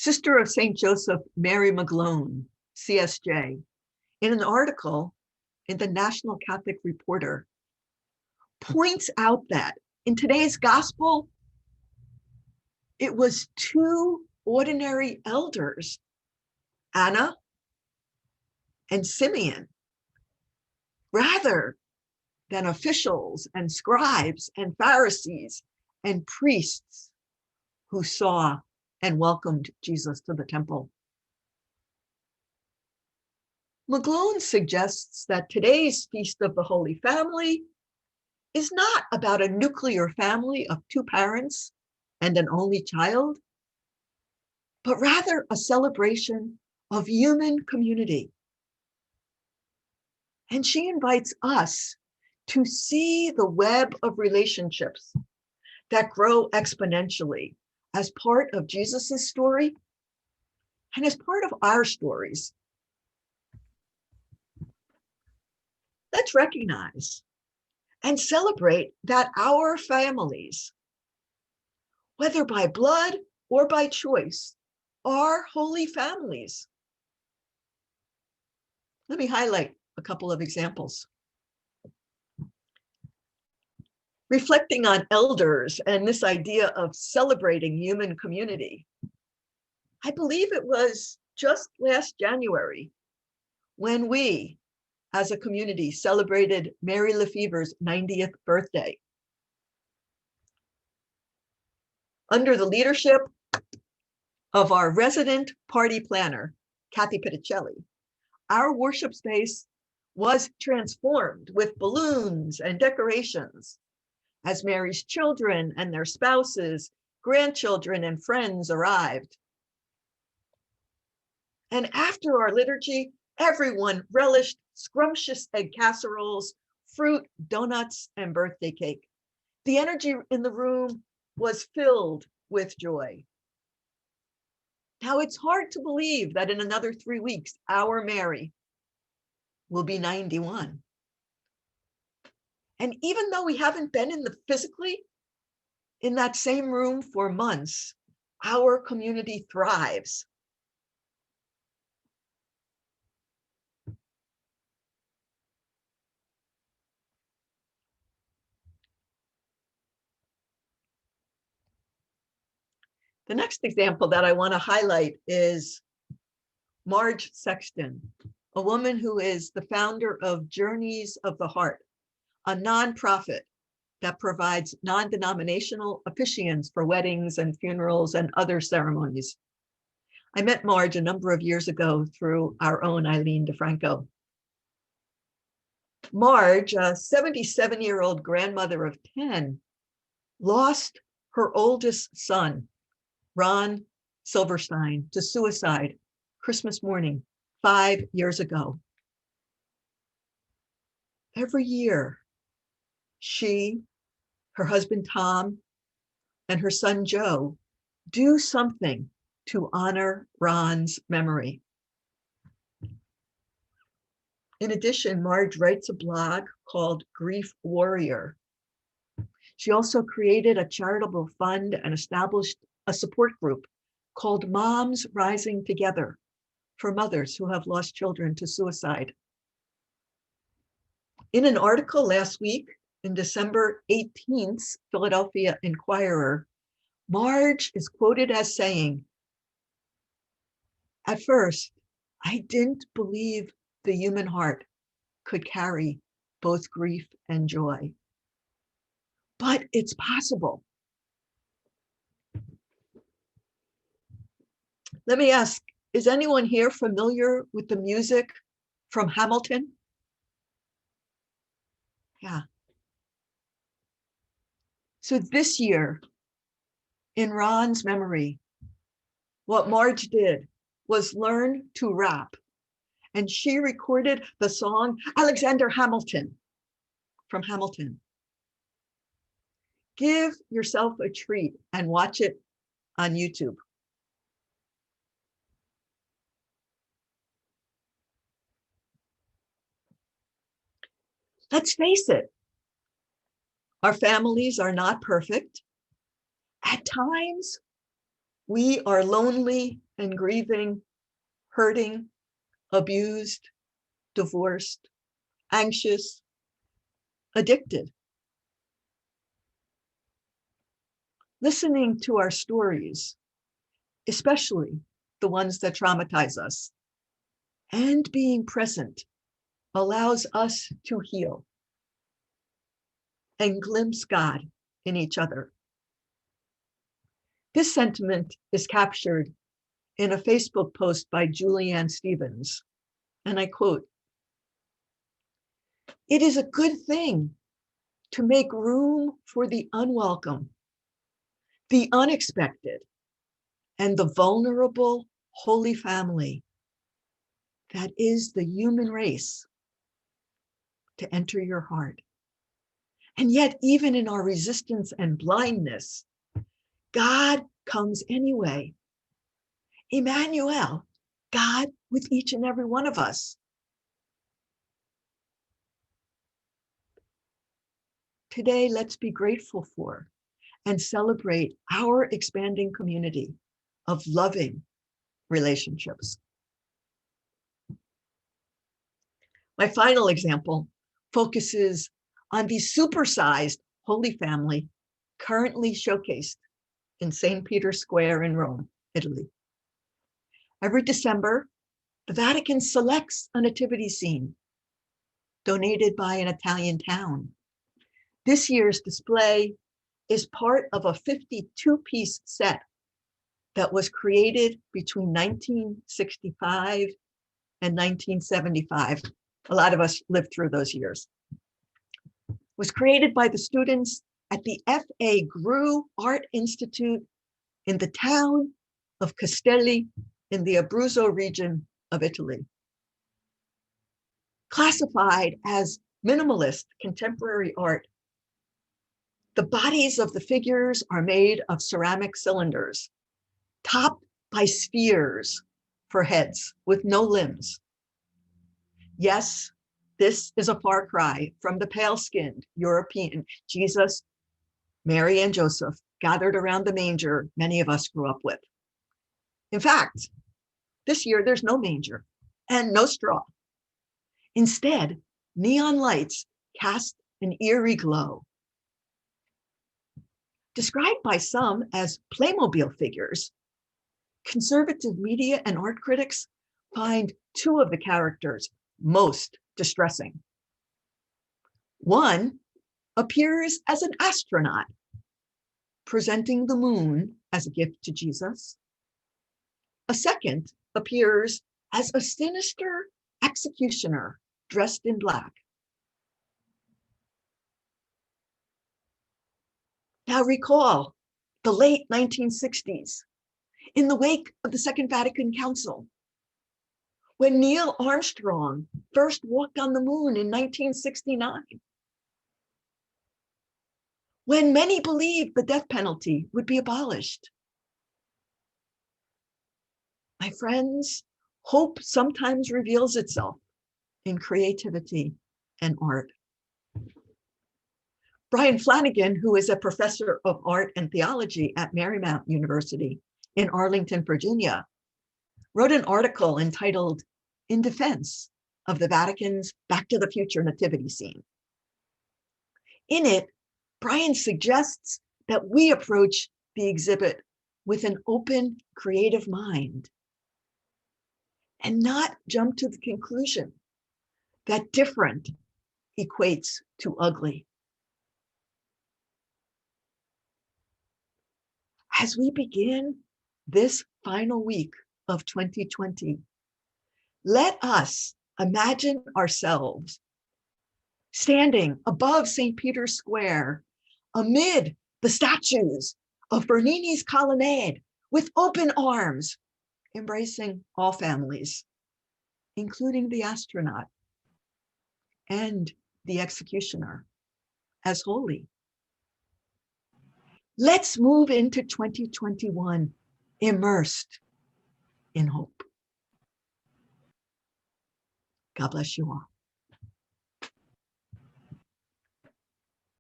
Sister of St. Joseph, Mary McGlone, CSJ, in an article in the National Catholic Reporter, points out that in today's gospel, it was two ordinary elders, Anna and Simeon, rather than officials and scribes and Pharisees and priests who saw and welcomed Jesus to the temple. McGlone suggests that today's Feast of the Holy Family is not about a nuclear family of two parents and an only child, but rather a celebration of human community. And she invites us to see the web of relationships that grow exponentially as part of Jesus's story and as part of our stories. Let's recognize and celebrate that our families, whether by blood or by choice, are holy families. Let me highlight a couple of examples. Reflecting on elders and this idea of celebrating human community, I believe it was just last January when we, as a community, celebrated Mary Lefever's 90th birthday. Under the leadership of our resident party planner, Kathy Pitticelli, our worship space was transformed with balloons and decorations as Mary's children and their spouses, grandchildren, and friends arrived. And after our liturgy, everyone relished scrumptious egg casseroles, fruit, donuts, and birthday cake. The energy in the room was filled with joy. Now, it's hard to believe that in another 3 weeks, our Mary will be 91. And even though we haven't been physically in that same room for months, our community thrives. The next example that I want to highlight is Marge Sexton, a woman who is the founder of Journeys of the Heart, a nonprofit that provides non-denominational officiants for weddings and funerals and other ceremonies. I met Marge a number of years ago through our own Eileen DeFranco. Marge, a 77-year-old grandmother of 10, lost her oldest son, Ron Silverstein, to suicide Christmas morning 5 years ago. Every year, she, her husband Tom, and her son Joe do something to honor Ron's memory. In addition, Marge writes a blog called Grief Warrior. She also created a charitable fund and established a support group called Moms Rising Together for mothers who have lost children to suicide. In an article last week in December 18th, Philadelphia Inquirer, Marge is quoted as saying, "At first, I didn't believe the human heart could carry both grief and joy. But it's possible." Let me ask, is anyone here familiar with the music from Hamilton? Yeah. So this year, in Ron's memory, what Marge did was learn to rap, and she recorded the song Alexander Hamilton from Hamilton. Give yourself a treat and watch it on YouTube. Let's face it, our families are not perfect. At times, we are lonely and grieving, hurting, abused, divorced, anxious, addicted. Listening to our stories, especially the ones that traumatize us, and being present allows us to heal and glimpse God in each other. This sentiment is captured in a Facebook post by Julianne Stevens, and I quote, "It is a good thing to make room for the unwelcome, the unexpected, and the vulnerable Holy Family that is the human race to enter your heart. And yet, even in our resistance and blindness, God comes anyway. Emmanuel, God with each and every one of us." Today, let's be grateful for and celebrate our expanding community of loving relationships. My final example focuses on the supersized Holy Family currently showcased in St. Peter's Square in Rome, Italy. Every December, the Vatican selects a nativity scene donated by an Italian town. This year's display is part of a 52-piece set that was created between 1965 and 1975. A lot of us lived through those years. It was created by the students at the F.A. Gru Art Institute in the town of Castelli in the Abruzzo region of Italy. Classified as minimalist contemporary art, the bodies of the figures are made of ceramic cylinders, topped by spheres for heads with no limbs. Yes, this is a far cry from the pale-skinned European Jesus, Mary, and Joseph gathered around the manger many of us grew up with. In fact, this year there's no manger and no straw. Instead, neon lights cast an eerie glow. Described by some as Playmobil figures, conservative media and art critics find two of the characters most distressing. One appears as an astronaut, presenting the moon as a gift to Jesus. A second appears as a sinister executioner dressed in black. Now recall the late 1960s, in the wake of the Second Vatican Council, when Neil Armstrong first walked on the moon in 1969, when many believed the death penalty would be abolished. My friends, hope sometimes reveals itself in creativity and art. Brian Flanagan, who is a professor of art and theology at Marymount University in Arlington, Virginia, wrote an article entitled "In Defense of the Vatican's Back to the Future nativity scene." In it, Brian suggests that we approach the exhibit with an open, creative mind and not jump to the conclusion that different equates to ugly. As we begin this final week of 2020, let us imagine ourselves standing above St. Peter's Square amid the statues of Bernini's colonnade with open arms, embracing all families, including the astronaut and the executioner, as holy. Let's move into 2021 immersed in hope. God bless you all.